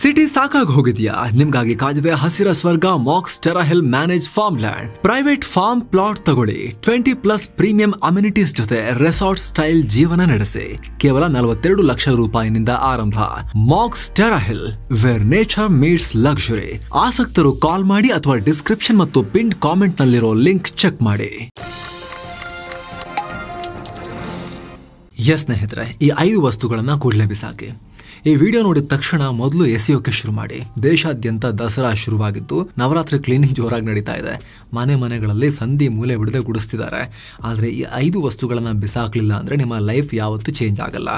City ಸಾಕಾಗಿ ಹೋಗಿದ್ಯಾ? ನಿಮ್ಗಾಗಿ ಕಾದಿದೆ ಹಸಿರ ಸ್ವರ್ಗ Max Terrahill manage farm land. Private farm plot ತಗೊಳ್ಳಿ. 20+ ಪ್ರೀಮಿಯಂ ಅಮ್ಯುನಿಟೀಸ್ ಜೊತೆ ರೆಸಾರ್ಟ್ ಸ್ಟೈಲ್ ಜೀವನ ನಡೆಸಿ. ಕೇವಲ 42 ಲಕ್ಷ ರೂಪಾಯಿನಿಂದ ಆರಂಭ. Max Terrahill, where nature meets luxury. ಆಸಕ್ತರು ಕಾಲ್ ಮಾಡಿ ಅಥವಾ ಡಿಸ್ಕ್ರಿಪ್ಷನ್ ಮತ್ತು ಪಿನ್ ಕಾಮೆಂಟ್ ನಲ್ಲಿರೋ ಲಿಂಕ್ ಚೆಕ್ ಮಾಡಿ. ಸ್ನೇಹಿತರೆ, ಈ 5 ವಸ್ತುಗಳನ್ನ ಕೂಡಲೇ ಬಿಸಾಕಿ. ಈ ವಿಡಿಯೋ ನೋಡಿದ ತಕ್ಷಣ ಮೊದಲು ಎಸೆಯೋಕೆ ಶುರು ಮಾಡಿ. ದೇಶಾದ್ಯಂತ ದಸರಾ ಶುರುವಾಗಿದ್ದು ನವರಾತ್ರಿ ಕ್ಲೀನಿಂಗ್ ಜೋರಾಗಿ ನಡೀತಾ ಇದೆ. ಮನೆಗಳಲ್ಲಿ ಸಂಧಿ ಮೂಲೆ ಬಿಡದೆ ಗುಡಿಸ್ತಿದ್ದಾರೆ. ಆದರೆ ಈ 5 ವಸ್ತುಗಳನ್ನ ಬಿಸಾಕಲಿಲ್ಲ ಅಂದ್ರೆ ನಿಮ್ಮ ಲೈಫ್ ಯಾವತ್ತೂ ಚೇಂಜ್ ಆಗಲ್ಲ.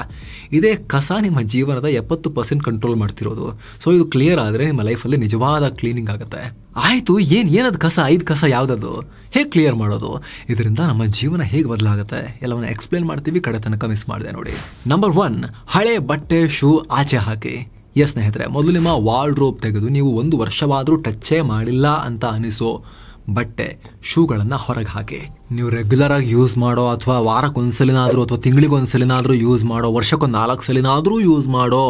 ಇದೇ ಕಸ ನಿಮ್ಮ ಜೀವನದ 70% ಕಂಟ್ರೋಲ್ ಮಾಡ್ತಿರೋದು. ಸೊ ಇದು ಕ್ಲಿಯರ್ ಆದ್ರೆ ನಿಮ್ಮ ಲೈಫಲ್ಲಿ ನಿಜವಾದ ಕ್ಲೀನಿಂಗ್ ಆಗುತ್ತೆ. ಆಯ್ತು, ಏನದು ಕಸ? 5 ಕಸ ಯಾವ್ದದು? ಹೇಗೆ ಕ್ಲಿಯರ್ ಮಾಡೋದು? ಇದರಿಂದ ನಮ್ಮ ಜೀವನ ಹೇಗೆ ಬದಲಾಗುತ್ತೆ ಎಲ್ಲವನ್ನ ಎಕ್ಸ್ಪ್ಲೇನ್ ಮಾಡ್ತೀವಿ. ಕಡೆ ತನಕ ಮಿಸ್ ಮಾಡಿದೆ ನೋಡಿ. ನಂಬರ್ 1, ಹಳೆ ಬಟ್ಟೆ ಶೂ ಆಚೆ ಹಾಕಿ. ಸ್ನೇಹಿತರೆ, ಮೊದಲು ನಿಮ್ಮ ವಾರ್ಡ್ರೋಬ್ ತೆಗೆದು ನೀವು 1 ವರ್ಷವಾದ್ರೂ ಟಚ್ಚೇ ಮಾಡಿಲ್ಲ ಅಂತ ಅನಿಸೋ ಬಟ್ಟೆ ಶೂಗಳನ್ನ ಹೊರಗೆ ಹಾಕಿ. ನೀವು ರೆಗ್ಯುಲರ್ ಆಗಿ ಯೂಸ್ ಮಾಡೋ ಅಥವಾ ವಾರಕ್ಕೊಂದ್ಸಲಿನಾದ್ರೂ ಅಥವಾ ತಿಂಗಳಿಗೊಂದ್ಸಲಿನಾದ್ರೂ ಯೂಸ್ ಮಾಡೋ, ವರ್ಷಕ್ಕೊಂದು 4 ಸಲಿನಾದ್ರೂ ಯೂಸ್ ಮಾಡೋ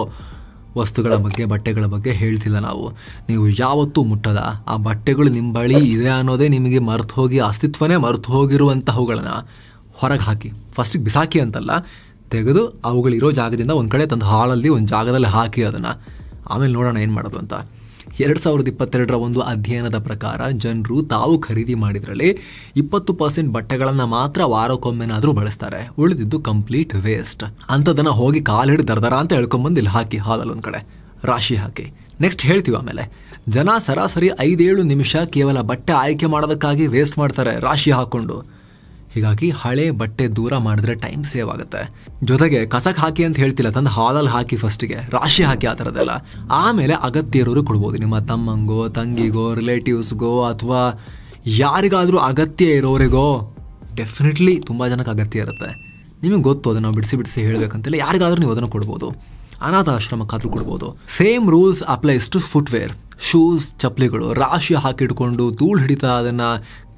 ವಸ್ತುಗಳ ಬಗ್ಗೆ, ಬಟ್ಟೆಗಳ ಬಗ್ಗೆ ಹೇಳ್ತಿಲ್ಲ ನಾವು. ನೀವು ಯಾವತ್ತೂ ಮುಟ್ಟದ ಆ ಬಟ್ಟೆಗಳು ನಿಮ್ಮ ಬಳಿ ಇದೆ ಅನ್ನೋದೇ ನಿಮಗೆ ಮರ್ತು ಹೋಗಿ, ಅಸ್ತಿತ್ವನೇ ಮರ್ತು ಹೋಗಿರುವಂತಹವುಗಳನ್ನ ಹೊರಗೆ ಹಾಕಿ. ಫಸ್ಟಿಗೆ ಬಿಸಾಕಿ ಅಂತಲ್ಲ, ತೆಗೆದು ಅವುಗಳಿರೋ ಜಾಗದಿಂದ ಒಂದು ಕಡೆ ತಂದು ಹಾಳಲ್ಲಿ ಒಂದು ಜಾಗದಲ್ಲಿ ಹಾಕಿ ಅದನ್ನು. ಆಮೇಲೆ ನೋಡೋಣ ಏನು ಮಾಡೋದು ಅಂತ. 2022ರ ಒಂದು ಅಧ್ಯಯನದ ಪ್ರಕಾರ ಜನರು ತಾವು ಖರೀದಿ ಮಾಡಿದ್ರಲ್ಲಿ 20% ಬಟ್ಟೆಗಳನ್ನ ಮಾತ್ರ ವಾರಕ್ಕೊಮ್ಮೆನಾದ್ರೂ ಬಳಸ್ತಾರೆ. ಉಳಿದಿದ್ದು ಕಂಪ್ಲೀಟ್ ವೇಸ್ಟ್. ಅಂಥದನ್ನ ಹೋಗಿ ಕಾಲು ಹಿಡಿದು ದರ್ದರ ಅಂತ ಹೇಳ್ಕೊಂಬಂದು ಇಲ್ಲಿ ಹಾಕಿ, ಹಾಲಲ್ಲಿ ಒಂದು ಕಡೆ ರಾಶಿ ಹಾಕಿ. ನೆಕ್ಸ್ಟ್ ಹೇಳ್ತೀವಿ ಆಮೇಲೆ. ಜನ ಸರಾಸರಿ 5-7 ನಿಮಿಷ ಕೇವಲ ಬಟ್ಟೆ ಆಯ್ಕೆ ಮಾಡೋದಕ್ಕಾಗಿ ವೇಸ್ಟ್ ಮಾಡ್ತಾರೆ ರಾಶಿ ಹಾಕೊಂಡು. ಹೀಗಾಗಿ ಹಳೆ ಬಟ್ಟೆ ದೂರ ಮಾಡಿದ್ರೆ ಟೈಮ್ ಸೇವ್ ಆಗುತ್ತೆ. ಜೊತೆಗೆ ಕಸಕ್ ಹಾಕಿ ಅಂತ ಹೇಳ್ತಿಲ್ಲ, ತಂದು ಹಾಲಲ್ಲಿ ಹಾಕಿ, ಫಸ್ಟಿಗೆ ರಾಶಿ ಹಾಕಿ ಆ ಥರದ್ದೆಲ್ಲ. ಆಮೇಲೆ ಅಗತ್ಯ ಇರೋರು ಕೊಡ್ಬೋದು. ನಿಮ್ಮ ತಮ್ಮಂಗೋ, ತಂಗಿಗೋ, ರಿಲೇಟಿವ್ಸ್ಗೋ ಅಥವಾ ಯಾರಿಗಾದ್ರೂ ಅಗತ್ಯ ಇರೋರಿಗೋ. ಡೆಫಿನೆಟ್ಲಿ ತುಂಬ ಜನಕ್ಕೆ ಅಗತ್ಯ ಇರುತ್ತೆ. ನಿಮಗೆ ಗೊತ್ತು, ಅದನ್ನು ಬಿಡಿಸಿ ಹೇಳಬೇಕಂತಿಲ್ಲ. ಯಾರಿಗಾದ್ರೂ ನೀವು ಅದನ್ನು ಕೊಡ್ಬೋದು. ಅನಾಥ ಆಶ್ರಮಕ್ಕಾದ್ರೂ ಕೊಡ್ಬೋದು. Same rules applies to footwear. Shoes, ಚಪ್ಪಲಿಗಳು ರಾಶಿ ಹಾಕಿಟ್ಕೊಂಡು ಧೂಳು ಹಿಡಿತಾ ಅದನ್ನ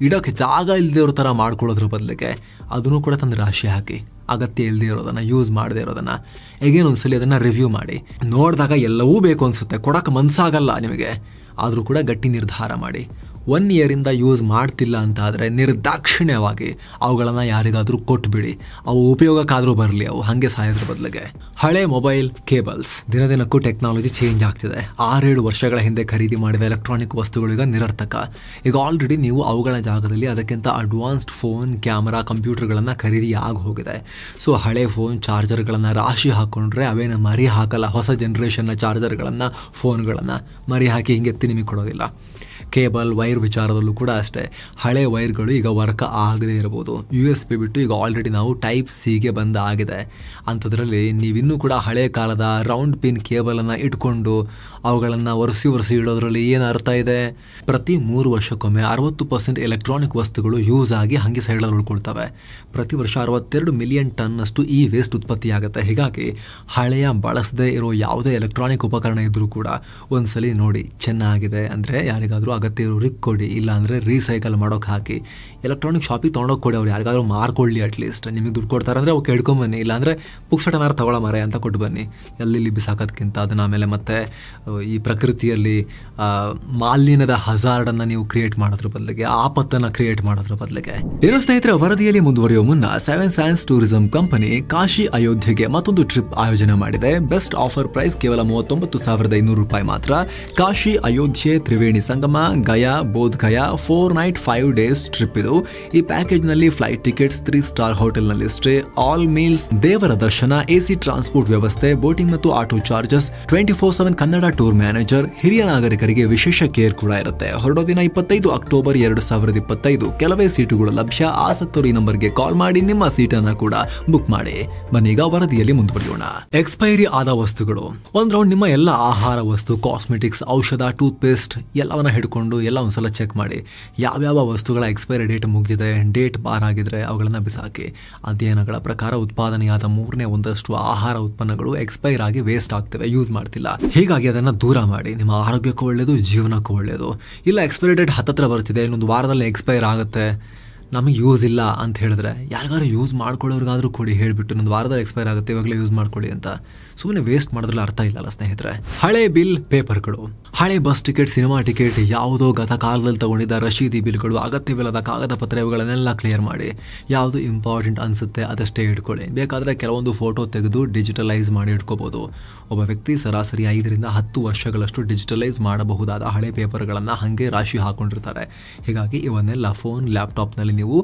ಇಡೋಕ್ಕೆ ಜಾಗ ಇಲ್ಲದೆ ಇರೋ ಥರ ಮಾಡ್ಕೊಳ್ಳೋದ್ರ ಬದಲಿಗೆ ಅದನ್ನು ಕೂಡ ತಂದು ರಾಶಿ ಹಾಕಿ. ಅಗತ್ಯ ಇಲ್ಲದೆ ಇರೋದನ್ನ, ಯೂಸ್ ಮಾಡದೆ ಇರೋದನ್ನ ಹೇಗೇನು ಒಂದ್ಸಲಿ ಅದನ್ನ ರಿವ್ಯೂ ಮಾಡಿ. ನೋಡಿದಾಗ ಎಲ್ಲವೂ ಬೇಕು ಅನ್ಸುತ್ತೆ, ಕೊಡಕ್ಕೆ ಮನ್ಸಾಗಲ್ಲ ನಿಮಗೆ, ಆದರೂ ಕೂಡ ಗಟ್ಟಿ ನಿರ್ಧಾರ ಮಾಡಿ. 1 ಇಯರಿಂದ ಯೂಸ್ ಮಾಡ್ತಿಲ್ಲ ಅಂತ ಆದರೆ ನಿರ್ದಾಕ್ಷಿಣ್ಯವಾಗಿ ಅವುಗಳನ್ನು ಯಾರಿಗಾದರೂ ಕೊಟ್ಬಿಡಿ. ಅವು ಉಪಯೋಗಕ್ಕಾದರೂ ಬರಲಿ, ಅವು ಹಾಗೆ ಸಾಯೋದ್ರ ಬದಲಿಗೆ. ಹಳೆ ಮೊಬೈಲ್ ಕೇಬಲ್ಸ್. ದಿನದಿನಕ್ಕೂ ಟೆಕ್ನಾಲಜಿ ಚೇಂಜ್ ಆಗ್ತಿದೆ. 6-7 ವರ್ಷಗಳ ಹಿಂದೆ ಖರೀದಿ ಮಾಡಿದ ಎಲೆಕ್ಟ್ರಾನಿಕ್ ವಸ್ತುಗಳೀಗ ನಿರರ್ಥಕ. ಈಗ ಆಲ್ರೆಡಿ ನೀವು ಅವುಗಳ ಜಾಗದಲ್ಲಿ ಅದಕ್ಕಿಂತ ಅಡ್ವಾನ್ಸ್ಡ್ ಫೋನ್, ಕ್ಯಾಮರಾ, ಕಂಪ್ಯೂಟರ್ಗಳನ್ನು ಖರೀದಿ ಆಗಿ ಹೋಗಿದೆ. ಸೊ ಹಳೆ ಫೋನ್ ಚಾರ್ಜರ್ಗಳನ್ನು ರಾಶಿ ಹಾಕೊಂಡ್ರೆ ಅವೇನು ಮರಿ ಹಾಕಲ್ಲ. ಹೊಸ ಜನ್ರೇಷನ್ನ ಚಾರ್ಜರ್ಗಳನ್ನು, ಫೋನ್ಗಳನ್ನು ಮರಿ ಹಾಕಿ ಹಿಂಗೆ ಎತ್ತಿ ನಿಮಗೆ ಕೊಡೋದಿಲ್ಲ. ಕೇಬಲ್, ವೈರ್ ವಿಚಾರದಲ್ಲೂ ಕೂಡ ಅಷ್ಟೇ. ಹಳೆ ವೈರ್ಗಳು ಈಗ ವರ್ಕ್ ಆಗದೇ ಇರಬಹುದು. USB ಬಿಟ್ಟು ಈಗ ಆಲ್ರೆಡಿ ನಾವು Type-Cಗೆ ಬಂದ ಆಗಿದೆ. ಅಂಥದ್ರಲ್ಲಿ ನೀವಿನ್ನೂ ಕೂಡ ಹಳೆ ಕಾಲದ ರೌಂಡ್ ಪಿನ್ ಕೇಬಲನ್ನು ಇಟ್ಕೊಂಡು ಅವುಗಳನ್ನು ಒರೆಸಿ ಇಡೋದ್ರಲ್ಲಿ ಏನು ಅರ್ಥ ಇದೆ? ಪ್ರತಿ 3 ವರ್ಷಕ್ಕೊಮ್ಮೆ 60% ಎಲೆಕ್ಟ್ರಾನಿಕ್ ವಸ್ತುಗಳು ಯೂಸ್ ಆಗಿ ಹಾಗೆ ಸೈಡಲ್ಲಿ ಉಳ್ಕೊಳ್ತವೆ. ಪ್ರತಿ ವರ್ಷ 62 ಮಿಲಿಯನ್ ಟನ್ನಷ್ಟು ಈ ವೇಸ್ಟ್ ಉತ್ಪತ್ತಿಯಾಗುತ್ತೆ. ಹೀಗಾಗಿ ಹಳೆಯ ಬಳಸದೇ ಇರೋ ಯಾವುದೇ ಎಲೆಕ್ಟ್ರಾನಿಕ್ ಉಪಕರಣ ಇದ್ರೂ ಕೂಡ ಒಂದ್ಸಲಿ ನೋಡಿ, ಚೆನ್ನಾಗಿದೆ ಅಂದರೆ ಯಾರಿಗಾದರೂ ಅಗತ್ಯ ಇರೋರಿಗೆ ಕೊಡಿ. ಇಲ್ಲ ಅಂದರೆ ರೀಸೈಕಲ್ ಮಾಡೋಕೆ ಹಾಕಿ. ಎಲೆಕ್ಟ್ರಾನಿಕ್ ಶಾಪಿಗೆ ತೊಗೊಂಡೋಗಿ ಕೊಡಿ. ಅವ್ರು ಯಾರಿಗಾದ್ರೂ ಮಾರ್ಕೊಳ್ಳಿ. ಅಟ್ಲೀಸ್ಟ್ ನಿಮಗೆ ದುಡ್ಡು ಕೊಡ್ತಾರೆ ಅಂದರೆ ಅವು ಕೇಳ್ಕೊಂಬನ್ನಿ. ಇಲ್ಲಾಂದರೆ ಪುಕ್ಸಟನಾರು ತಗೊಳ್ಳೋ ಮರೆ ಅಂತ ಕೊಟ್ಟು ಬನ್ನಿ. ಎಲ್ಲಿ ಬಿಸಾಕೋದಕ್ಕಿಂತ ಅದನ್ನ ಆಮೇಲೆ ಮತ್ತೆ ಈ ಪ್ರಕೃತಿಯಲ್ಲಿ ಮಾಲಿನ್ಯದ ಹಜಾರ್ಡನ್ನು ನೀವು ಕ್ರಿಯೇಟ್ ಮಾಡೋದ್ರ ಬದಲಿಗೆ, ಆಪತ್ತನ್ನು ಕ್ರಿಯೇಟ್ ಮಾಡೋದ್ರ ಬದಲಿಗೆ. ಏನೋ ಸ್ನೇಹಿತರೆ, ವರದಿಯಲ್ಲಿ ಮುಂದುವರಿಯುವ ಮುನ್ನ 7 ಸೈನ್ಸ್ ಟೂರಿಸಂ ಕಂಪನಿ ಕಾಶಿ ಅಯೋಧ್ಯೆಗೆ ಮತ್ತೊಂದು ಟ್ರಿಪ್ ಆಯೋಜನೆ ಮಾಡಿದೆ. ಬೆಸ್ಟ್ ಆಫರ್ ಪ್ರೈಸ್ ಕೇವಲ 39,500 ರೂಪಾಯಿ ಮಾತ್ರ. Kashi Ayodhya Triveni Sangam, Gaya, Bodh Gaya 4 night 5 days trip ಇದು. ಈ ಪ್ಯಾಕೇಜ್ ನಲ್ಲಿ ಫ್ಲೈಟ್ ಟಿಕೆಟ್ಸ್, 3 ಸ್ಟಾರ್ ಹೋಟೆಲ್ ನಲ್ಲಿ ಸ್ಟೇ, ಆಲ್ ಮೀಲ್ಸ್, ದೇವರ ದರ್ಶನ, AC ಟ್ರಾನ್ಸ್ಪೋರ್ಟ್ ವ್ಯವಸ್ಥೆ, ಬೋಟಿಂಗ್ ಮತ್ತು auto charges, 24/7 Kannada tour manager, ಹಿರಿಯ ನಾಗರಿಕರಿಗೆ ವಿಶೇಷ ಕೇರ್ ಕೂಡ ಇರುತ್ತೆ. ಹೊರಡೋ ದಿನ 25 ಅಕ್ಟೋಬರ್ 2025. ಕೆಲವೇ ಸೀಟುಗಳು ಲಭ್ಯ. ಆಸಕ್ತರು ಈ ನಂಬರ್ಗೆ ಕಾಲ್ ಮಾಡಿ ನಿಮ್ಮ ಸೀಟನ್ನು ಕೂಡ ಬುಕ್ ಮಾಡಿ. ಬನ್ನೀಗ ವರದಿಯಲ್ಲಿ ಮುಂದುವರಿಯೋಣ. ಎಕ್ಸ್ಪೈರಿ ಆದ ವಸ್ತುಗಳು. ಒಂದ್ ರೌಂಡ್ ನಿಮ್ಮ ಎಲ್ಲ ಆಹಾರ ವಸ್ತು, ಕಾಸ್ಮೆಟಿಕ್ಸ್, ಔಷಧ, ಟೂತ್ ಪೇಸ್ಟ್ ಎಲ್ಲವನ್ನ ಹಿಡ್ಕೊಂಡು ಎಲ್ಲ ಒಂದ್ಸಲ ಚೆಕ್ ಮಾಡಿ. ಯಾವ್ಯಾವ ವಸ್ತುಗಳ ಎಕ್ಸ್ಪೈರಿ ಡೇಟ್ ಮುಗಿದಿದೆ, ಡೇಟ್ ಬಾರ್ ಆಗಿದ್ರೆ ಅವುಗಳನ್ನ ಬಿಸಾಕಿ. ಅಧ್ಯಯನಗಳ ಪ್ರಕಾರ ಉತ್ಪಾದನೆಯಾದ 1/3 ಆಹಾರ ಉತ್ಪನ್ನಗಳು ಎಕ್ಸ್ಪೈರ್ ಆಗಿ ವೇಸ್ಟ್ ಆಗ್ತವೆ, ಯೂಸ್ ಮಾಡ್ತಿಲ್ಲ. ಹೀಗಾಗಿ ಅದನ್ನ ದೂರ ಮಾಡಿ. ನಿಮ್ಮ ಆರೋಗ್ಯಕ್ಕೂ ಒಳ್ಳೆಯದು, ಜೀವನಕ್ಕೂ ಒಳ್ಳೆಯದು. ಇಲ್ಲ ಎಕ್ಸ್ಪೈರಿ ಡೇಟ್ ಹತ್ತತ್ರ ಬರ್ತಿದೆ, ಇನ್ನೊಂದು ವಾರದಲ್ಲಿ ಎಕ್ಸ್ಪೈರ್ ಆಗುತ್ತೆ, ನಮಗೆ ಯೂಸ್ ಇಲ್ಲ ಅಂತ ಹೇಳಿದ್ರೆ ಯಾರಿಗಾರು ಯೂಸ್ ಮಾಡ್ಕೊಳ್ಳೋರ್ಗಾದ್ರೂ ಕೊಡಿ, ಹೇಳಿಬಿಟ್ಟು ಒಂದು ವಾರದಲ್ಲಿ ಎಕ್ಸ್ಪೈರ್ ಆಗುತ್ತೆ ಇವಾಗಲೇ ಯೂಸ್ ಮಾಡ್ಕೊಳ್ಳಿ ಅಂತ. ಸುಮ್ಮನೆ ವೇಸ್ಟ್ ಮಾಡೋದ್ರಲ್ಲಿ ಅರ್ಥ ಇಲ್ಲಲ್ಲ ಸ್ನೇಹಿತರೆ. ಹಳೆ ಬಿಲ್ ಪೇಪರ್ಗಳು, ಹಳೆ ಬಸ್ ಟಿಕೆಟ್, ಸಿನಿಮಾ ಟಿಕೆಟ್, ಯಾವುದೋ ಗತ ಕಾಲದಲ್ಲಿ ತಗೊಂಡಿದ್ದ ರಶೀದಿ ಬಿಲ್ಗಳು, ಅಗತ್ಯವಿಲ್ಲದ ಕಾಗದ ಪತ್ರ ಇವುಗಳನ್ನೆಲ್ಲ ಕ್ಲಿಯರ್ ಮಾಡಿ. ಯಾವುದು ಇಂಪಾರ್ಟೆಂಟ್ ಅನಿಸುತ್ತೆ ಅದಷ್ಟೇ ಇಟ್ಕೊಳ್ಳಿ. ಬೇಕಾದರೆ ಕೆಲವೊಂದು ಫೋಟೋ ತೆಗೆದು ಡಿಜಿಟಲೈಸ್ ಮಾಡಿ ಇಟ್ಕೋಬೋದು. ಒಬ್ಬ ವ್ಯಕ್ತಿ ಸರಾಸರಿ 5 ರಿಂದ 10 ವರ್ಷಗಳಷ್ಟು ಡಿಜಿಟಲೈಸ್ ಮಾಡಬಹುದಾದ ಹಳೆ ಪೇಪರ್ಗಳನ್ನು ಹಾಗೆ ರಾಶಿ ಹಾಕೊಂಡಿರ್ತಾರೆ. ಹೀಗಾಗಿ ಇವನ್ನೆಲ್ಲ ಫೋನ್, ಲ್ಯಾಪ್ಟಾಪ್ನಲ್ಲಿ ನೀವು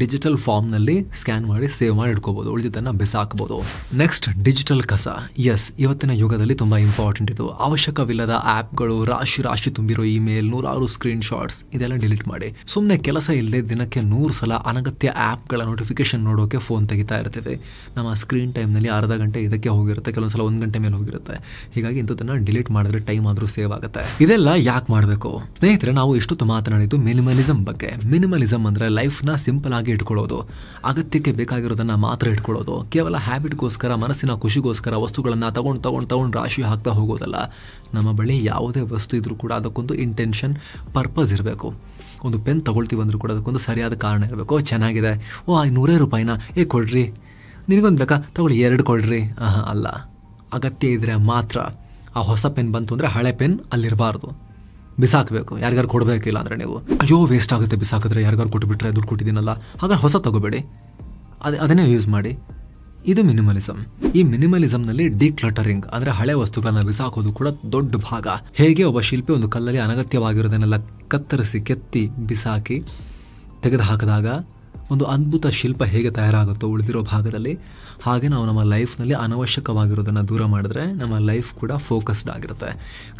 ಡಿಜಿಟಲ್ ಫಾರ್ಮ್ನಲ್ಲಿ ಸ್ಕ್ಯಾನ್ ಮಾಡಿ ಸೇವ್ ಮಾಡಿ ಇಟ್ಕೋಬೋದು, ಉಳಿದಿದ್ದನ್ನು ಬಿಸಾಕ್ಬೋದು. ನೆಕ್ಸ್ಟ್, ಡಿಜಿಟಲ್ ಕಸ. ಎಸ್, ಇವತ್ತಿನ ಯುಗದಲ್ಲಿ ತುಂಬ ಇಂಪಾರ್ಟೆಂಟ್ ಇದು. ಅವಶ್ಯಕವಿಲ್ಲದ ಆ್ಯಪ್ಗಳು, ರಾಶಿ ತುಂಬಿರೋ ಇಮೇಲ್, 100 ಸ್ಕ್ರೀನ್ ಶಾಟ್ಸ್, ಇದೆಲ್ಲ ಡಿಲೀಟ್ ಮಾಡಿ. ಸುಮ್ಮನೆ ಕೆಲಸ ಇಲ್ಲದೆ ದಿನಕ್ಕೆ 100 ಸಲ ಅನಗತ್ಯ ಆ್ಯಪ್ಗಳ ನೋಟಿಫಿಕೇಶನ್ ನೋಡೋಕೆ ಫೋನ್ ತೆಗಿತಾ ಇರ್ತೀವಿ. ನಮ್ಮ ಸ್ಕ್ರೀನ್ ಟೈಮ್ನಲ್ಲಿ ಅರ್ಧ ಗಂಟೆ ಇದಕ್ಕೆ ಹೋಗಿರುತ್ತೆ, ಕೆಲವೊಂದ್ಸಲ 1 ಗಂಟೆ ಮೇಲೆ ಹೋಗಿರುತ್ತೆ. ಹೀಗಾಗಿ ಇಂಥದ್ದನ್ನು ಡಿಲೀಟ್ ಮಾಡಿದ್ರೆ ಟೈಮ್ ಆದರೂ ಸೇವ್ ಆಗುತ್ತೆ. ಇದೆಲ್ಲ ಯಾಕೆ ಮಾಡಬೇಕು ಸ್ನೇಹಿತರೆ? ನಾವು ಇಷ್ಟೊತ್ತು ಮಾತನಾಡಿದ್ದು ಮಿನಿಮಲಿಸಮ್ ಬಗ್ಗೆ. ಮಿನಿಮಲಿಸಮ್ ಅಂದರೆ ಲೈಫ್ನ ಸಿಂಪಲ್ ಆಗಿ ಇಟ್ಕೊಳ್ಳೋದು, ಅಗತ್ಯಕ್ಕೆ ಬೇಕಾಗಿರೋದನ್ನ ಮಾತ್ರ ಇಟ್ಕೊಳ್ಳೋದು, ಕೇವಲ ಹ್ಯಾಬಿಟ್ಗೋಸ್ಕರ, ಮನಸ್ಸಿನ ಖುಷಿಗೋಸ್ಕರ ವಸ್ತುಗಳನ್ನು ತಗೊಂಡು ರಾಶಿ ಹಾಕ್ತಾ ಹೋಗೋದಲ್ಲ. ನಮ್ಮ ಬಳಿ ಯಾವುದೇ ವಸ್ತು ಇದ್ರೂ ಕೂಡ ಅದಕ್ಕೊಂದು ಇಂಟೆನ್ಷನ್, ಪರ್ಪಸ್ ಇರಬೇಕು. ಒಂದು ಪೆನ್ ತಗೊಳ್ತೀವಿ ಅಂದ್ರೂ ಕೂಡ ಅದಕ್ಕೊಂದು ಸರಿಯಾದ ಕಾರಣ ಇರಬೇಕು. ಚೆನ್ನಾಗಿದೆ, ಓ 100 ರೂಪಾಯಿನ, ಕೊಡ್ರಿ, ನಿನಗೊಂದು ಬೇಕಾ, ತಗೊಳ್ಳಿ 2 ಕೊಡ್ರಿ. ಅಲ್ಲ, ಅಗತ್ಯ ಇದ್ರೆ ಮಾತ್ರ. ಆ ಹೊಸ ಪೆನ್ ಬಂತು ಅಂದರೆ ಹಳೆ ಪೆನ್ ಅಲ್ಲಿರಬಾರ್ದು, ಬಿಸಾಕಬೇಕು. ಯಾರಿಗಾರು ಕೊಡಬೇಕಿಲ್ಲ ಅಂದರೆ ನೀವು ಅಯ್ಯೋ ವೇಸ್ಟ್ ಆಗುತ್ತೆ ಬಿಸಾಕಿದ್ರೆ, ಯಾರಿಗಾರು ಕೊಟ್ಟುಬಿಟ್ರೆ ದುಡ್ಡು ಕೊಟ್ಟಿದ್ದೀನಲ್ಲ, ಹಾಗಾದ್ರೆ ಹೊಸ ತಗೋಬೇಡಿ, ಅದನ್ನೇ ಯೂಸ್ ಮಾಡಿ. ಇದು ಮಿನಿಮಲಿಸಮ್. ಈ ಮಿನಿಮಲಿಸಮ್ನಲ್ಲಿ ಡಿಕ್ಲಟರಿಂಗ್ ಅಂದರೆ ಹಳೆ ವಸ್ತುಗಳನ್ನ ಬಿಸಾಕೋದು ಕೂಡ ದೊಡ್ಡ ಭಾಗ. ಹೇಗೆ ಒಬ್ಬ ಶಿಲ್ಪಿ ಒಂದು ಕಲ್ಲಲ್ಲಿ ಅನಗತ್ಯವಾಗಿರೋದನ್ನೆಲ್ಲ ಕತ್ತರಿಸಿ, ಕೆತ್ತಿ, ಬಿಸಾಕಿ ತೆಗೆದು ಹಾಕಿದಾಗ ಒಂದು ಅದ್ಭುತ ಶಿಲ್ಪ ಹೇಗೆ ತಯಾರಾಗುತ್ತೋ ಉಳಿದಿರೋ ಭಾಗದಲ್ಲಿ, ಹಾಗೆ ನಾವು ನಮ್ಮ ಲೈಫ್ನಲ್ಲಿ ಅನವಶ್ಯಕವಾಗಿರೋದನ್ನು ದೂರ ಮಾಡಿದ್ರೆ ನಮ್ಮ ಲೈಫ್ ಕೂಡ ಫೋಕಸ್ಡ್ ಆಗಿರುತ್ತೆ,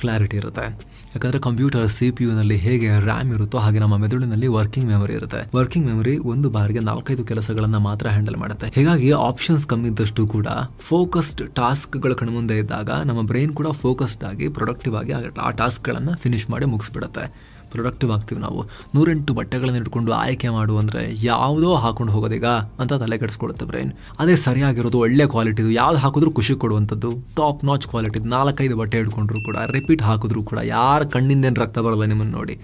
ಕ್ಲಾರಿಟಿ ಇರುತ್ತೆ. ಯಾಕಂದರೆ ಕಂಪ್ಯೂಟರ್ CPU ಹೇಗೆ ರ್ಯಾಮ್ ಇರುತ್ತೋ ಹಾಗೆ ನಮ್ಮ ಮೆದುಳಿನಲ್ಲಿ ವರ್ಕಿಂಗ್ ಮೆಮೊರಿ ಇರುತ್ತೆ. ವರ್ಕಿಂಗ್ ಮೆಮೊರಿ ಒಂದು ಬಾರಿಗೆ 4-5 ಕೆಲಸಗಳನ್ನು ಮಾತ್ರ ಹ್ಯಾಂಡಲ್ ಮಾಡುತ್ತೆ. ಹೀಗಾಗಿ ಆಪ್ಷನ್ಸ್ ಕಮ್ಮಿ ಇದ್ದಷ್ಟು ಕೂಡ ಫೋಕಸ್ಡ್ ಟಾಸ್ಕ್ಗಳ ಕಣ್ಮುಂದೆ ಇದ್ದಾಗ ನಮ್ಮ ಬ್ರೈನ್ ಕೂಡ ಫೋಕಸ್ಡ್ ಆಗಿ, ಪ್ರೊಡಕ್ಟಿವ್ ಆಗಿ ಆ ಟಾಸ್ಕ್ಗಳನ್ನು ಫಿನಿಶ್ ಮಾಡಿ ಮುಗಿಸ್ಬಿಡುತ್ತೆ. ಪ್ರೊಡಕ್ಟಿವ್ ಆಗ್ತೀವಿ ನಾವು. 108 ಬಟ್ಟೆಗಳನ್ನು ಇಟ್ಕೊಂಡು ಆಯ್ಕೆ ಮಾಡು ಅಂದರೆ ಯಾವುದೋ ಹಾಕೊಂಡು ಹೋಗೋದೀಗ ಅಂತ ತಲೆ ಕೆಡಿಸ್ಕೊಡುತ್ತೆ ಬ್ರೈನ್. ಅದೇ ಸರಿಯಾಗಿರೋದು, ಒಳ್ಳೆ ಕ್ವಾಲಿಟಿದು, ಯಾವ್ದು ಹಾಕಿದ್ರೂ ಖುಷಿ ಕೊಡುವಂಥದ್ದು, ಟಾಪ್ ನಾಚ್ ಕ್ವಾಲಿಟಿದು 4-5 ಬಟ್ಟೆ ಇಟ್ಕೊಂಡ್ರು ಕೂಡ, ರಿಪೀಟ್ ಹಾಕಿದ್ರು ಕೂಡ ಯಾರ ಕಣ್ಣಿಂದೇನು ರಕ್ತ ಬರೋಲ್ಲ ನಿಮ್ಮನ್ನು ನೋಡಿ.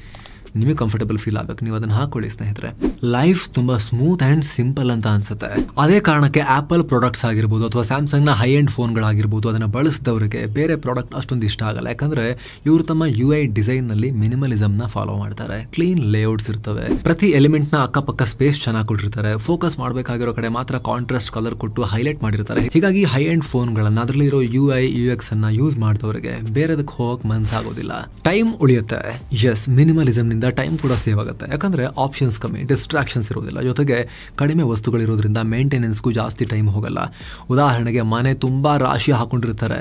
ನಿಮಗೆ ಕಂಫರ್ಟಬಲ್ ಫೀಲ್ ಆಗಬೇಕು, ನೀವು ಅದನ್ನು ಹಾಕೊಳ್ಳಿ ಸ್ನೇಹಿತರೆ. ಲೈಫ್ ತುಂಬ ಸ್ಮೂತ್ ಆ್ಯಂಡ್ ಸಿಂಪಲ್ ಅಂತ ಅನ್ಸುತ್ತೆ. ಅದೇ ಕಾರಣಕ್ಕೆ ಆ್ಯಪಲ್ ಪ್ರಾಡಕ್ಟ್ಸ್ ಆಗಿರ್ಬೋದು ಅಥವಾ ಸ್ಯಾಮ್ಸಂಗ್ನ ಹೈ ಎಂಡ್ ಫೋನ್ಗಳಾಗಿರ್ಬೋದು, ಅದನ್ನು ಬಳಸಿದವರಿಗೆ ಬೇರೆ ಪ್ರಾಡಕ್ಟ್ ಅಷ್ಟೊಂದು ಇಷ್ಟ ಆಗಲ್ಲ. ಯಾಕಂದರೆ ಇವರು ತಮ್ಮ UI ಡಿಸೈನ್ನಲ್ಲಿ ಮಿನಿಮಲಿಸಮ್ನ ಫಾಲೋ ಮಾಡ್ತಾರೆ. ಕ್ಲೀನ್ ಲೇಔಟ್ಸ್ ಇರ್ತವೆ, ಪ್ರತಿ ಎಲಿಮೆಂಟ್ನ ಅಕ್ಕಪಕ್ಕ ಸ್ಪೇಸ್ ಚೆನ್ನಾಗಿ ಕೊಟ್ಟಿರ್ತಾರೆ, ಫೋಕಸ್ ಮಾಡಬೇಕಾಗಿರೋ ಕಡೆ ಮಾತ್ರ ಕಾಂಟ್ರಾಸ್ಟ್ ಕಲರ್ ಕೊಟ್ಟು ಹೈಲೈಟ್ ಮಾಡಿರ್ತಾರೆ. ಹೀಗಾಗಿ ಹೈ ಎಂಡ್ ಫೋನ್ಗಳನ್ನು, ಅದರಲ್ಲಿರೋ UI UX ಅನ್ನ ಯೂಸ್ ಮಾಡಿದವರಿಗೆ ಬೇರೆದಕ್ಕೆ ಹೋಗಕ್ಕೆ ಮನಸ್ಸಾಗೋದಿಲ್ಲ. ಟೈಮ್ ಉಳಿಯುತ್ತೆ. ಎಸ್, ಮಿನಿಮಲಿಸಮ್ ಟೈಮ್ ಕೂಡ ಸೇವ್ ಆಗುತ್ತೆ. ಯಾಕಂದ್ರೆ ಆಪ್ಷನ್ಸ್ ಕಮ್ಮಿ, ಡಿಸ್ಟ್ರಾಕ್ಷನ್ಸ್ ಇರೋದಿಲ್ಲ, ಜೊತೆಗೆ ಕಡಿಮೆ ವಸ್ತುಗಳಿರೋದ್ರಿಂದ ಮೇಂಟೆನೆನ್ಸ್ಗೂ ಜಾಸ್ತಿ ಟೈಮ್ ಹೋಗಲ್ಲ. ಉದಾಹರಣೆಗೆ ಮನೆ ತುಂಬಾ ರಾಶಿ ಹಾಕೊಂಡಿರ್ತಾರೆ,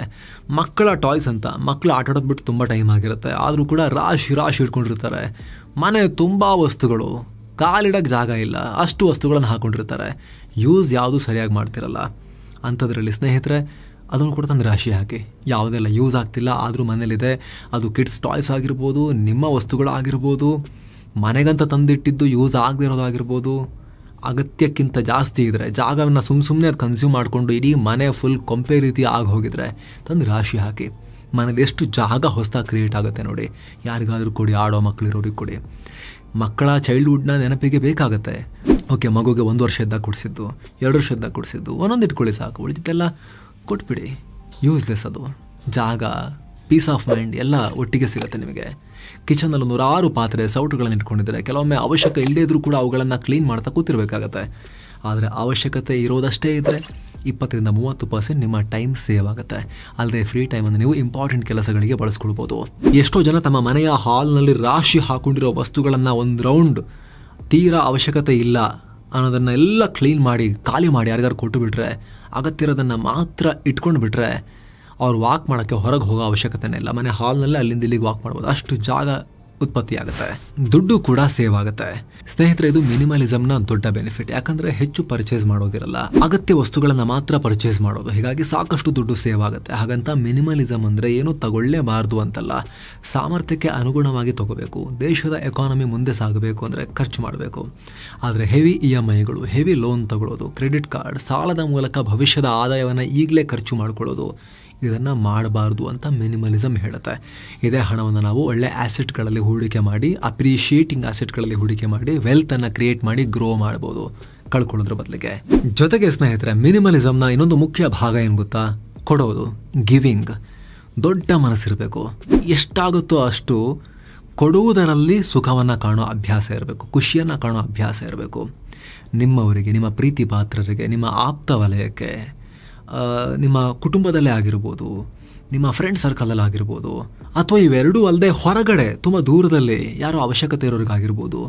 ಮಕ್ಕಳ ಟಾಯ್ಸ್ ಅಂತ ಮಕ್ಕಳು ಆಟ ಆಡೋದು ಬಿಟ್ಟು ತುಂಬ ಟೈಮ್ ಆಗಿರುತ್ತೆ, ಆದರೂ ಕೂಡ ರಾಶಿ ಇಟ್ಕೊಂಡಿರ್ತಾರೆ. ಮನೆ ತುಂಬಾ ವಸ್ತುಗಳು, ಕಾಲಿಡಕ್ಕೆ ಜಾಗ ಇಲ್ಲ, ಅಷ್ಟು ವಸ್ತುಗಳನ್ನು ಹಾಕೊಂಡಿರ್ತಾರೆ, ಯೂಸ್ ಯಾವುದು ಸರಿಯಾಗಿ ಮಾಡ್ತಿರಲ್ಲ. ಅಂಥದ್ರಲ್ಲಿ ಸ್ನೇಹಿತರೆ ಅದನ್ನು ಕೂಡ ತಂದು ರಾಶಿ ಹಾಕಿ. ಯಾವುದೆಲ್ಲ ಯೂಸ್ ಆಗ್ತಿಲ್ಲ ಆದರೂ ಮನೇಲಿದೆ, ಅದು ಕಿಡ್ಸ್ ಟಾಯ್ಸ್ ಆಗಿರ್ಬೋದು, ನಿಮ್ಮ ವಸ್ತುಗಳಾಗಿರ್ಬೋದು, ಮನೆಗಂತ ತಂದಿಟ್ಟಿದ್ದು ಯೂಸ್ ಆಗದೆ ಇರೋದಾಗಿರ್ಬೋದು, ಅಗತ್ಯಕ್ಕಿಂತ ಜಾಸ್ತಿ ಇದ್ದರೆ, ಜಾಗವನ್ನು ಸುಮ್ಮನೆ ಅದು ಕನ್ಸ್ಯೂಮ್ ಮಾಡಿಕೊಂಡು ಇಡೀ ಮನೆ ಫುಲ್ ಕೊಂಪೆ ರೀತಿ ಆಗಿ ಹೋಗಿದ್ರೆ ತಂದು ರಾಶಿ ಹಾಕಿ. ಮನೇಲಿ ಎಷ್ಟು ಜಾಗ ಹೊಸದಾಗಿ ಕ್ರಿಯೇಟ್ ಆಗುತ್ತೆ ನೋಡಿ. ಯಾರಿಗಾದರೂ ಕೊಡಿ, ಆಡೋ ಮಕ್ಕಳಿರೋರಿಗೆ ಕೊಡಿ. ಮಕ್ಕಳ ಚೈಲ್ಡ್ಹುಡ್ನ ನೆನಪಿಗೆ ಬೇಕಾಗುತ್ತೆ. ಓಕೆ, ಮಗುಗೆ 1 ವರ್ಷ ಇದ್ದಾಗ ಕೊಡಿಸಿದ್ದು, 2 ವರ್ಷ ಇದ್ದಾಗ ಕೊಡಿಸಿದ್ದು, ಒಂದೊಂದು ಇಟ್ಕೊಳ್ಳಿ ಸಾಕು, ಉಳಿದಿದ್ದೆಲ್ಲ ಕೊಟ್ಬಿಡಿ. ಯೂಸ್ಲೆಸ್ ಅದು. ಜಾಗ, ಪೀಸ್ ಆಫ್ ಮೈಂಡ್ ಎಲ್ಲ ಒಟ್ಟಿಗೆ ಸಿಗುತ್ತೆ ನಿಮಗೆ. ಕಿಚನಲ್ಲಿ 106 ಪಾತ್ರೆ, ಸೌಟುಗಳನ್ನು ಇಟ್ಕೊಂಡಿದ್ದಾರೆ, ಕೆಲವೊಮ್ಮೆ ಅವಶ್ಯಕ ಇಲ್ಲದೇ ಇದ್ರೂ ಕೂಡ ಅವುಗಳನ್ನು ಕ್ಲೀನ್ ಮಾಡ್ತಾ ಕೂತಿರ್ಬೇಕಾಗತ್ತೆ. ಆದರೆ ಅವಶ್ಯಕತೆ ಇರೋದಷ್ಟೇ ಇದ್ದರೆ 20 ರಿಂದ 30% ನಿಮ್ಮ ಟೈಮ್ ಸೇವ್ ಆಗುತ್ತೆ. ಅಲ್ಲದೆ ಫ್ರೀ ಟೈಮನ್ನು ನೀವು ಇಂಪಾರ್ಟೆಂಟ್ ಕೆಲಸಗಳಿಗೆ ಬಳಸ್ಕೊಳ್ಬೋದು. ಎಷ್ಟೋ ಜನ ತಮ್ಮ ಮನೆಯ ಹಾಲ್ನಲ್ಲಿ ರಾಶಿ ಹಾಕೊಂಡಿರೋ ವಸ್ತುಗಳನ್ನು ಒಂದು ರೌಂಡ್ ತೀರಾ ಅವಶ್ಯಕತೆ ಇಲ್ಲ ಅನ್ನೋದನ್ನೆಲ್ಲ ಕ್ಲೀನ್ ಮಾಡಿ, ಖಾಲಿ ಮಾಡಿ ಯಾರಿಗಾರು ಕೊಟ್ಟು ಬಿಟ್ರೆ, ಅಗತ್ಯ ಇರೋದನ್ನು ಮಾತ್ರ ಇಟ್ಕೊಂಡು ಬಿಟ್ರೆ ಅವ್ರು ವಾಕ್ ಮಾಡೋಕ್ಕೆ ಹೊರಗೆ ಹೋಗೋ ಅವಶ್ಯಕತೆನೇ ಇಲ್ಲ. ಮನೆ ಹಾಲ್ನಲ್ಲೇ ಅಲ್ಲಿಂದ ಇಲ್ಲಿಗೆ ವಾಕ್ ಮಾಡ್ಬೋದು, ಅಷ್ಟು ಜಾಗ ಉತ್ಪತ್ತಿ ಆಗುತ್ತೆ. ದುಡ್ಡು ಕೂಡ ಸೇವ್ ಆಗುತ್ತೆ. ಸ್ನೇಹಿತರೆ, ಇದು ಮಿನಿಮಲಿಸಮ್ನ ದೊಡ್ಡ ಬೆನಿಫಿಟ್. ಯಾಕಂದರೆ ಹೆಚ್ಚು ಪರ್ಚೇಸ್ ಮಾಡೋದಿರಲ್ಲ, ಅಗತ್ಯ ವಸ್ತುಗಳನ್ನು ಮಾತ್ರ ಪರ್ಚೇಸ್ ಮಾಡೋದು. ಹೀಗಾಗಿ ಸಾಕಷ್ಟು ದುಡ್ಡು ಸೇವ್ ಆಗುತ್ತೆ. ಹಾಗಂತ ಮಿನಿಮಲಿಸಮ್ ಅಂದರೆ ಏನೂ ತಗೊಳ್ಳೇಬಾರ್ದು ಅಂತಲ್ಲ, ಸಾಮರ್ಥ್ಯಕ್ಕೆ ಅನುಗುಣವಾಗಿ ತಗೋಬೇಕು. ದೇಶದ ಎಕಾನಮಿ ಮುಂದೆ ಸಾಗಬೇಕು ಅಂದರೆ ಖರ್ಚು ಮಾಡಬೇಕು. ಆದರೆ ಹೆವಿ EMIಗಳು, ಹೆವಿ ಲೋನ್ ತಗೊಳ್ಳೋದು, ಕ್ರೆಡಿಟ್ ಕಾರ್ಡ್, ಸಾಲದ ಮೂಲಕ ಭವಿಷ್ಯದ ಆದಾಯವನ್ನು ಈಗಲೇ ಖರ್ಚು ಮಾಡ್ಕೊಳ್ಳೋದು, ಇದನ್ನು ಮಾಡಬಾರ್ದು ಅಂತ ಮಿನಿಮಲಿಸಮ್ ಹೇಳುತ್ತೆ. ಇದೇ ಹಣವನ್ನು ನಾವು ಒಳ್ಳೆ ಆ್ಯಸೆಟ್ಗಳಲ್ಲಿ ಹೂಡಿಕೆ ಮಾಡಿ, ಅಪ್ರಿಷಿಯೇಟಿಂಗ್ ಆ್ಯಸೆಟ್ಗಳಲ್ಲಿ ಹೂಡಿಕೆ ಮಾಡಿ ವೆಲ್ತನ್ನು ಕ್ರಿಯೇಟ್ ಮಾಡಿ ಗ್ರೋ ಮಾಡ್ಬೋದು ಕಳ್ಕೊಳ್ಳೋದ್ರ ಬದಲಿಗೆ. ಜೊತೆಗೆ ಸ್ನೇಹಿತರೆ, ಮಿನಿಮಲಿಸಮ್ನ ಇನ್ನೊಂದು ಮುಖ್ಯ ಭಾಗ ಏನು ಗೊತ್ತಾ? ಕೊಡೋದು, ಗಿವಿಂಗ್. ದೊಡ್ಡ ಮನಸ್ಸಿರಬೇಕು. ಎಷ್ಟಾಗುತ್ತೋ ಅಷ್ಟು ಕೊಡುವುದರಲ್ಲಿ ಸುಖವನ್ನು ಕಾಣೋ ಅಭ್ಯಾಸ ಇರಬೇಕು, ಖುಷಿಯನ್ನು ಕಾಣೋ ಅಭ್ಯಾಸ ಇರಬೇಕು. ನಿಮ್ಮವರಿಗೆ, ನಿಮ್ಮ ಪ್ರೀತಿ ಪಾತ್ರರಿಗೆ, ನಿಮ್ಮ ಆಪ್ತ ವಲಯಕ್ಕೆ, ನಿಮ್ಮ ಕುಟುಂಬದಲ್ಲೇ ಆಗಿರ್ಬೋದು, ನಿಮ್ಮ ಫ್ರೆಂಡ್ ಸರ್ಕಲಲ್ಲಿ ಆಗಿರ್ಬೋದು, ಅಥವಾ ಇವೆರಡೂ ಅಲ್ಲದೆ ಹೊರಗಡೆ ತುಂಬ ದೂರದಲ್ಲಿ ಯಾರೋ ಅವಶ್ಯಕತೆ ಇರೋರಿಗಾಗಿರ್ಬೋದು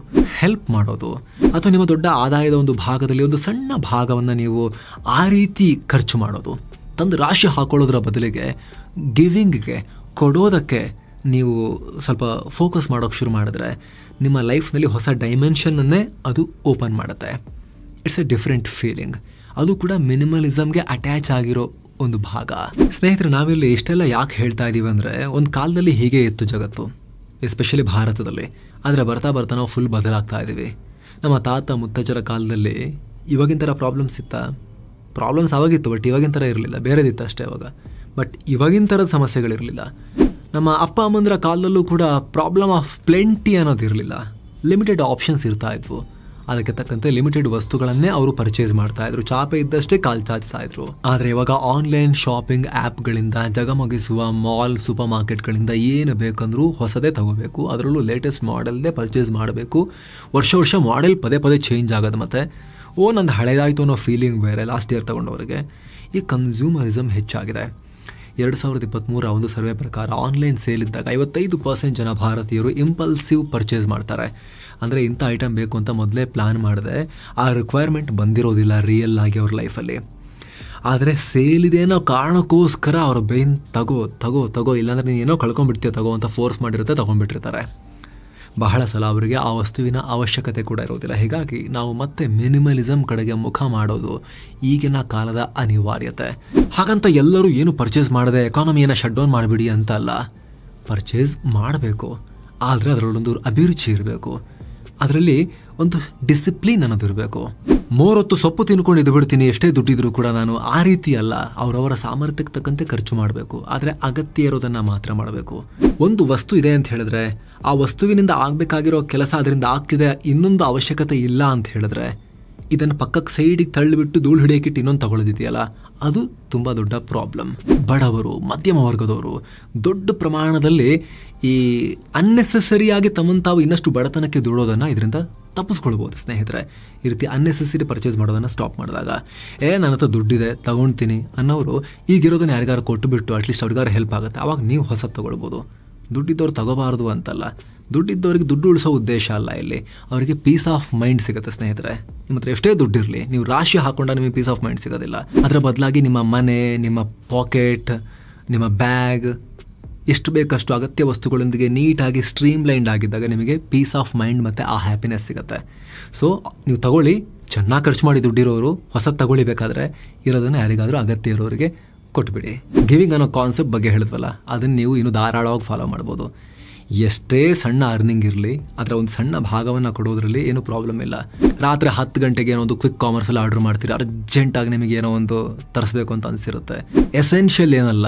ಹೆಲ್ಪ್ ಮಾಡೋದು. ಅಥವಾ ನಿಮ್ಮ ದೊಡ್ಡ ಆದಾಯದ ಒಂದು ಭಾಗದಲ್ಲಿ ಒಂದು ಸಣ್ಣ ಭಾಗವನ್ನು ನೀವು ಆ ರೀತಿ ಖರ್ಚು ಮಾಡೋದು. ತಂದು ರಾಶಿ ಹಾಕೊಳ್ಳೋದ್ರ ಬದಲಿಗೆ ಗಿವಿಂಗ್ಗೆ, ಕೊಡೋದಕ್ಕೆ ನೀವು ಸ್ವಲ್ಪ ಫೋಕಸ್ ಮಾಡೋಕ್ಕೆ ಶುರು ಮಾಡಿದ್ರೆ ನಿಮ್ಮ ಲೈಫ್ನಲ್ಲಿ ಹೊಸ ಡೈಮೆನ್ಷನ್ನನ್ನೇ ಅದು ಓಪನ್ ಮಾಡುತ್ತೆ. It's A different feeling. ಅದು ಕೂಡ ಮಿನಿಮಲಿಸಮ್ಗೆ ಅಟ್ಯಾಚ್ ಆಗಿರೋ ಒಂದು ಭಾಗ. ಸ್ನೇಹಿತರೆ, ನಾವಿಲ್ಲಿ ಇಷ್ಟೆಲ್ಲ ಯಾಕೆ ಹೇಳ್ತಾ ಇದ್ದೀವಿ ಅಂದರೆ, ಒಂದು ಕಾಲದಲ್ಲಿ ಹೀಗೆ ಇತ್ತು ಜಗತ್ತು, ಎಸ್ಪೆಷಲಿ ಭಾರತದಲ್ಲಿ. ಆದರೆ ಬರ್ತಾ ಬರ್ತಾ ನಾವು ಫುಲ್ ಬದಲಾಗ್ತಾ ಇದ್ದೀವಿ. ನಮ್ಮ ತಾತ ಮುತ್ತಜ್ಜರ ಕಾಲದಲ್ಲಿ ಇವಾಗಿನ ಥರ ಪ್ರಾಬ್ಲಮ್ಸ್ ಆವಾಗಿತ್ತು, ಬಟ್ ಇವಾಗಿನ ಥರ ಇರಲಿಲ್ಲ, ಬೇರೆದಿತ್ತು ಅಷ್ಟೇ ಅವಾಗ. ಬಟ್ ಇವಾಗಿನ ಥರದ ಸಮಸ್ಯೆಗಳಿರಲಿಲ್ಲ. ನಮ್ಮ ಅಪ್ಪ ಅಮ್ಮಂದಿರ ಕಾಲದಲ್ಲೂ ಕೂಡ ಪ್ರಾಬ್ಲಮ್ ಆಫ್ ಪ್ಲೆಂಟಿ ಅನ್ನೋದಿರಲಿಲ್ಲ. ಲಿಮಿಟೆಡ್ ಆಪ್ಷನ್ಸ್ ಇರ್ತಾ ಇದ್ವು. ಅದಕ್ಕೆ ತಕ್ಕಂತೆ ಲಿಮಿಟೆಡ್ ವಸ್ತುಗಳನ್ನೇ ಅವರು ಪರ್ಚೇಸ್ ಮಾಡ್ತಾ ಇದ್ರು. ಚಾಪೆ ಇದ್ದಷ್ಟೇ ಕಾಲು ಚಾಚ್ತಾ ಇದ್ರು. ಆದರೆ ಇವಾಗ ಆನ್ಲೈನ್ ಶಾಪಿಂಗ್ ಆ್ಯಪ್ಗಳಿಂದ, ಜಗಮಗಿಸುವ ಮಾಲ್, ಸೂಪರ್ ಮಾರ್ಕೆಟ್ಗಳಿಂದ ಏನು ಬೇಕಂದ್ರೂ ಹೊಸದೇ ತಗೋಬೇಕು. ಅದರಲ್ಲೂ ಲೇಟೆಸ್ಟ್ ಮಾಡೆಲ್ದೇ ಪರ್ಚೇಸ್ ಮಾಡಬೇಕು. ವರ್ಷ ಮಾಡೆಲ್ ಪದೇ ಪದೇ ಚೇಂಜ್ ಆಗೋದು. ಮತ್ತು ನಂದು ಹಳೇದಾಯಿತು ಅನ್ನೋ ಫೀಲಿಂಗ್ ಬೇರೆ ಲಾಸ್ಟ್ ಇಯರ್ ತಗೊಂಡವರಿಗೆ. ಈ ಕನ್ಸ್ಯೂಮರಿಸಮ್ ಹೆಚ್ಚಾಗಿದೆ. 2023 ಒಂದು ಸರ್ವೆ ಪ್ರಕಾರ ಆನ್ಲೈನ್ ಸೇಲ್ ಇದ್ದಾಗ 55% ಜನ ಭಾರತೀಯರು ಇಂಪಲ್ಸಿವ್ ಪರ್ಚೇಸ್ ಮಾಡ್ತಾರೆ. ಅಂದರೆ ಇಂಥ ಐಟಮ್ ಬೇಕು ಅಂತ ಮೊದಲೇ ಪ್ಲ್ಯಾನ್ ಮಾಡಿದೆ, ಆ ರಿಕ್ವೈರ್ಮೆಂಟ್ ಬಂದಿರೋದಿಲ್ಲ ರಿಯಲ್ ಆಗಿ ಅವ್ರ ಲೈಫಲ್ಲಿ. ಆದರೆ ಸೇಲ್ ಇದೆ ಅನ್ನೋ ಕಾರಣಕ್ಕೋಸ್ಕರ ಅವ್ರ ಬೇನ್ ತಗೋ ಇಲ್ಲಾಂದರೆ ನೀನು ಏನೋ ಕಳ್ಕೊಂಡ್ಬಿಡ್ತೀಯ ತಗೋ ಅಂತ ಫೋರ್ಸ್ ಮಾಡಿರುತ್ತೆ, ತೊಗೊಂಡ್ಬಿಟ್ಟಿರ್ತಾರೆ. ಬಹಳ ಸಲ ಅವರಿಗೆ ಆ ವಸ್ತುವಿನ ಅವಶ್ಯಕತೆ ಕೂಡ ಇರೋದಿಲ್ಲ. ಹೀಗಾಗಿ ನಾವು ಮತ್ತೆ ಮಿನಿಮಲಿಸಮ್ ಕಡೆಗೆ ಮುಖ ಮಾಡೋದು ಈಗಿನ ಕಾಲದ ಅನಿವಾರ್ಯತೆ. ಹಾಗಂತ ಎಲ್ಲರೂ ಏನು ಪರ್ಚೇಸ್ ಮಾಡದೆ ಎಕಾನಮಿಯನ್ನು ಶಟ್ ಡೌನ್ ಮಾಡಿಬಿಡಿ ಅಂತ ಅಲ್ಲ. ಪರ್ಚೇಸ್ ಮಾಡಬೇಕು, ಆದರೆ ಅದರಲ್ಲೊಂದು ಅಭಿರುಚಿ ಇರಬೇಕು. ಅದರಲ್ಲಿ ಒಂದು ಡಿಸಿಪ್ಲಿನ್ ಅನ್ನೋದಿರಬೇಕು. 3 ಹೊತ್ತು ಸೊಪ್ಪು ತಿನ್ಕೊಂಡು ಇದು ಬಿಡ್ತೀನಿ ಎಷ್ಟೇ ದುಡ್ಡಿದ್ರು ಕೂಡ ನಾನು, ಆ ರೀತಿ ಅಲ್ಲ. ಅವರವರ ಸಾಮರ್ಥ್ಯಕ್ಕೆ ತಕ್ಕಂತೆ ಖರ್ಚು ಮಾಡಬೇಕು. ಆದರೆ ಅಗತ್ಯ ಇರೋದನ್ನು ಮಾತ್ರ ಮಾಡಬೇಕು. ಒಂದು ವಸ್ತು ಇದೆ ಅಂತ ಹೇಳಿದ್ರೆ ಆ ವಸ್ತುವಿನಿಂದ ಆಗಬೇಕಾಗಿರೋ ಕೆಲಸ ಅದರಿಂದ ಆಗ್ತಿದೆ, ಇನ್ನೊಂದು ಅವಶ್ಯಕತೆ ಇಲ್ಲ ಅಂತ ಹೇಳಿದ್ರೆ ಇದನ್ನು ಪಕ್ಕಕ್ಕೆ ಸೈಡಿಗೆ ತಳ್ಳಿಬಿಟ್ಟು ಧೂಳು ಹಿಡಿಯೋಕ್ಕಿಟ್ಟು ಇನ್ನೊಂದು ತಗೊಳ್ಳೋದಿದೆಯಲ್ಲ, ಅದು ತುಂಬ ದೊಡ್ಡ ಪ್ರಾಬ್ಲಮ್. ಬಡವರು, ಮಧ್ಯಮ ವರ್ಗದವರು ದೊಡ್ಡ ಪ್ರಮಾಣದಲ್ಲಿ ಈ ಅನ್ನೆಸೆಸರಿಯಾಗಿ ತಮ್ಮನ್ನು ತಾವು ಇನ್ನಷ್ಟು ಬಡತನಕ್ಕೆ ದೂಡೋದನ್ನು ಇದರಿಂದ ತಪ್ಪಿಸ್ಕೊಳ್ಬೋದು ಸ್ನೇಹಿತರೆ. ಈ ರೀತಿ ಅನ್ನೆಸೆಸರಿ ಪರ್ಚೇಸ್ ಮಾಡೋದನ್ನು ಸ್ಟಾಪ್ ಮಾಡಿದಾಗ, ನನ್ನ ಹತ್ರ ದುಡ್ಡಿದೆ ತಗೊಳ್ತೀನಿ ಅನ್ನೋರು ಈಗಿರೋದನ್ನ ಯಾರಿಗಾರು ಕೊಟ್ಟುಬಿಟ್ಟು ಅಟ್ಲೀಸ್ಟ್ ಅವ್ರಿಗಾರು ಹೆಲ್ಪ್ ಆಗುತ್ತೆ. ಆವಾಗ ನೀವು ಹೊಸದು ತಗೊಳ್ಬೋದು. ದುಡ್ಡಿದ್ದವ್ರು ತಗೋಬಾರ್ದು ಅಂತಲ್ಲ, ದುಡ್ಡಿದ್ದವ್ರಿಗೆ ದುಡ್ಡು ಉಳಿಸೋ ಉದ್ದೇಶ ಅಲ್ಲ ಇಲ್ಲಿ. ಅವರಿಗೆ ಪೀಸ್ ಆಫ್ ಮೈಂಡ್ ಸಿಗುತ್ತೆ ಸ್ನೇಹಿತರೆ. ನಿಮ್ಮ ಹತ್ರ ಎಷ್ಟೇ ದುಡ್ಡಿರಲಿ, ನೀವು ರಾಶಿ ಹಾಕೊಂಡ ನಿಮಗೆ ಪೀಸ್ ಆಫ್ ಮೈಂಡ್ ಸಿಗೋದಿಲ್ಲ. ಅದರ ಬದಲಾಗಿ ನಿಮ್ಮ ಮನೆ, ನಿಮ್ಮ ಪಾಕೆಟ್, ನಿಮ್ಮ ಬ್ಯಾಗ್ ಎಷ್ಟು ಬೇಕಷ್ಟು ಅಗತ್ಯ ವಸ್ತುಗಳೊಂದಿಗೆ ನೀಟಾಗಿ ಸ್ಟ್ರೀಮ್ಲೈನ್ಡ್ ಆಗಿದ್ದಾಗ ನಿಮಗೆ ಪೀಸ್ ಆಫ್ ಮೈಂಡ್ ಮತ್ತು ಆ ಹ್ಯಾಪಿನೆಸ್ ಸಿಗುತ್ತೆ. ಸೊ ನೀವು ತಗೊಳ್ಳಿ, ಚೆನ್ನಾಗಿ ಖರ್ಚು ಮಾಡಿ ದುಡ್ಡಿರೋರು ಹೊಸದು ತಗೊಳ್ಳಿಬೇಕಾದ್ರೆ ಇರೋದನ್ನು ಯಾರಿಗಾದರೂ ಅಗತ್ಯ ಇರೋರಿಗೆ ಕೊಟ್ಬಿಡಿ. ಗಿವಿಂಗ್ ಅನ್ನೋ ಕಾನ್ಸೆಪ್ಟ್ ಬಗ್ಗೆ ಹೇಳಿದ್ವಲ್ಲ, ಅದನ್ನು ನೀವು ಇನ್ನೂ ಧಾರಾಳವಾಗಿ ಫಾಲೋ ಮಾಡ್ಬೋದು. ಎಷ್ಟೇ ಸಣ್ಣ ಅರ್ನಿಂಗ್ ಇರಲಿ, ಅದರ ಒಂದು ಸಣ್ಣ ಭಾಗವನ್ನು ಕೊಡೋದ್ರಲ್ಲಿ ಏನೂ ಪ್ರಾಬ್ಲಮ್ ಇಲ್ಲ. ರಾತ್ರಿ 10 ಗಂಟೆಗೆ ಏನೋ ಒಂದು ಕ್ವಿಕ್ ಕಾಮರ್ಸಲ್ಲಿ ಆರ್ಡರ್ ಮಾಡ್ತೀರಿ, ಅರ್ಜೆಂಟಾಗಿ ನಿಮಗೆ ಏನೋ ಒಂದು ತರಿಸ್ಬೇಕು ಅಂತ ಅನಿಸಿರುತ್ತೆ. ಎಸೆನ್ಷಿಯಲ್ ಏನಲ್ಲ,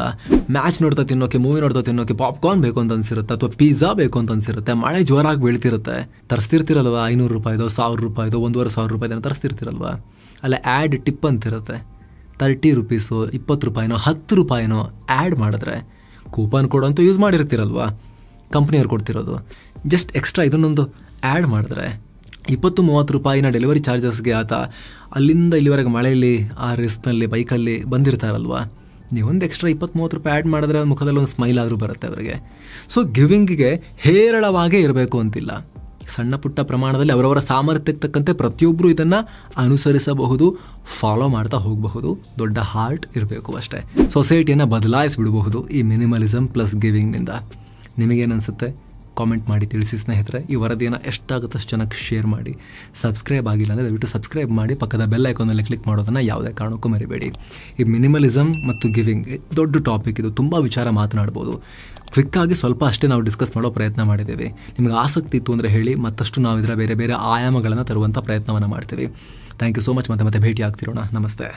ಮ್ಯಾಚ್ ನೋಡ್ತಾ ತಿನ್ನೋಕೆ, ಮೂವಿ ನೋಡ್ತಾ ತಿನ್ನೋಕೆ ಪಾಪ್ಕಾರ್ನ್ ಬೇಕು ಅಂತ ಅನಿಸಿರುತ್ತೆ, ಅಥವಾ ಪಿಜ್ಜಾ ಬೇಕು ಅಂತ ಅನಿಸಿರುತ್ತೆ. ಮಳೆ ಜೋರಾಗಿ ಬೀಳ್ತಿರುತ್ತೆ, ತರಿಸ್ತಿರ್ತಿರಲ್ವ, 500 ರೂಪಾಯಿದೋ, 1000 ರೂಪಾಯಿದೋ, 1500 ರೂಪಾಯಿದೋ ತರಿಸ್ತಿರ್ತಿರಲ್ವ. ಅಲ್ಲ ಆ್ಯಡ್ ಟಿಪ್ ಅಂತಿರುತ್ತೆ, 30 ರೂಪೀಸು, 20 ರೂಪಾಯಿನೋ, 10 ರೂಪಾಯಿನೋ ಆ್ಯಡ್ ಮಾಡಿದ್ರೆ ಕೂಪನ್ ಕೋಡ್ ಅಂತೂ ಯೂಸ್ ಮಾಡಿರ್ತೀರಲ್ವ, ಕಂಪ್ನಿಯವ್ರು ಕೊಡ್ತಿರೋದು. ಜಸ್ಟ್ ಎಕ್ಸ್ಟ್ರಾ ಇದನ್ನೊಂದು ಆ್ಯಡ್ ಮಾಡಿದ್ರೆ 20-30 ರೂಪಾಯಿನ ಡೆಲಿವರಿ ಚಾರ್ಜಸ್ಗೆ ಆತ ಅಲ್ಲಿಂದ ಇಲ್ಲಿವರೆಗೆ ಮಳೆಯಲ್ಲಿ ಆ ರಿಸ್ಕ್ನಲ್ಲಿ ಬೈಕಲ್ಲಿ ಬಂದಿರ್ತಾರಲ್ವ, ನೀವೊಂದು ಎಕ್ಸ್ಟ್ರಾ 20-30 ರೂಪಾಯಿ ಆ್ಯಡ್ ಮಾಡಿದ್ರೆ ಮುಖದಲ್ಲಿ ಒಂದು ಸ್ಮೈಲ್ ಆದರೂ ಬರುತ್ತೆ ಅವರಿಗೆ. ಸೊ ಗಿವಿಂಗಿಗೆ ಹೇರಳವಾಗೇ ಇರಬೇಕು ಅಂತಿಲ್ಲ. ಸಣ್ಣ ಪುಟ್ಟ ಪ್ರಮಾಣದಲ್ಲಿ ಅವರವರ ಸಾಮರ್ಥ್ಯಕ್ಕೆ ತಕ್ಕಂತೆ ಪ್ರತಿಯೊಬ್ಬರು ಇದನ್ನು ಅನುಸರಿಸಬಹುದು, ಫಾಲೋ ಮಾಡ್ತಾ ಹೋಗಬಹುದು. ದೊಡ್ಡ ಹಾರ್ಟ್ ಇರಬೇಕು ಅಷ್ಟೇ. ಸೊಸೈಟಿಯನ್ನು ಬದಲಾಯಿಸಿಬಿಡಬಹುದು ಈ ಮಿನಿಮಲಿಸಮ್ ಪ್ಲಸ್ ಗಿವಿಂಗ್ನಿಂದ. ನಿಮಗೇನನ್ಸುತ್ತೆ? ಕಾಮೆಂಟ್ ಮಾಡಿ ತಿಳಿಸಿ ಸ್ನೇಹಿತರೆ. ಈ ವರದಿಯನ್ನು ಎಷ್ಟಾಗುತ್ತಷ್ಟು ಜನಕ್ಕೆ ಶೇರ್ ಮಾಡಿ. ಸಬ್ಸ್ಕ್ರೈಬ್ ಆಗಿಲ್ಲ ಅಂದರೆ ದಯವಿಟ್ಟು ಸಬ್ಸ್ಕ್ರೈಬ್ ಮಾಡಿ, ಪಕ್ಕದ ಬೆಲ್ ಐಕಾನ್ ಮೇಲೆ ಕ್ಲಿಕ್ ಮಾಡೋದನ್ನು ಯಾವುದೇ ಕಾರಣಕ್ಕೂ ಮರಿಬೇಡಿ. ಈ ಮಿನಿಮಲಿಸಮ್ ಮತ್ತು ಗಿವಿಂಗ್ ದೊಡ್ಡ ಟಾಪಿಕ್, ಇದು ತುಂಬ ವಿಚಾರ ಮಾತನಾಡ್ಬೋದು. ಕ್ವಿಕ್ಕಾಗಿ ಸ್ವಲ್ಪ ಅಷ್ಟೇ ನಾವು ಡಿಸ್ಕಸ್ ಮಾಡೋ ಪ್ರಯತ್ನ ಮಾಡಿದ್ದೇವೆ. ನಿಮಗೆ ಆಸಕ್ತಿ ಇತ್ತು ಅಂದರೆ ಹೇಳಿ, ಮತ್ತಷ್ಟು ನಾವು ಇದರ ಬೇರೆ ಬೇರೆ ಆಯಾಮಗಳನ್ನು ತರುವಂಥ ಪ್ರಯತ್ನವನ್ನು ಮಾಡ್ತೀವಿ. Thank you so much. ಮತ್ತೆ ಭೇಟಿ ಆಗ್ತಿರೋಣ. ನಮಸ್ತೆ.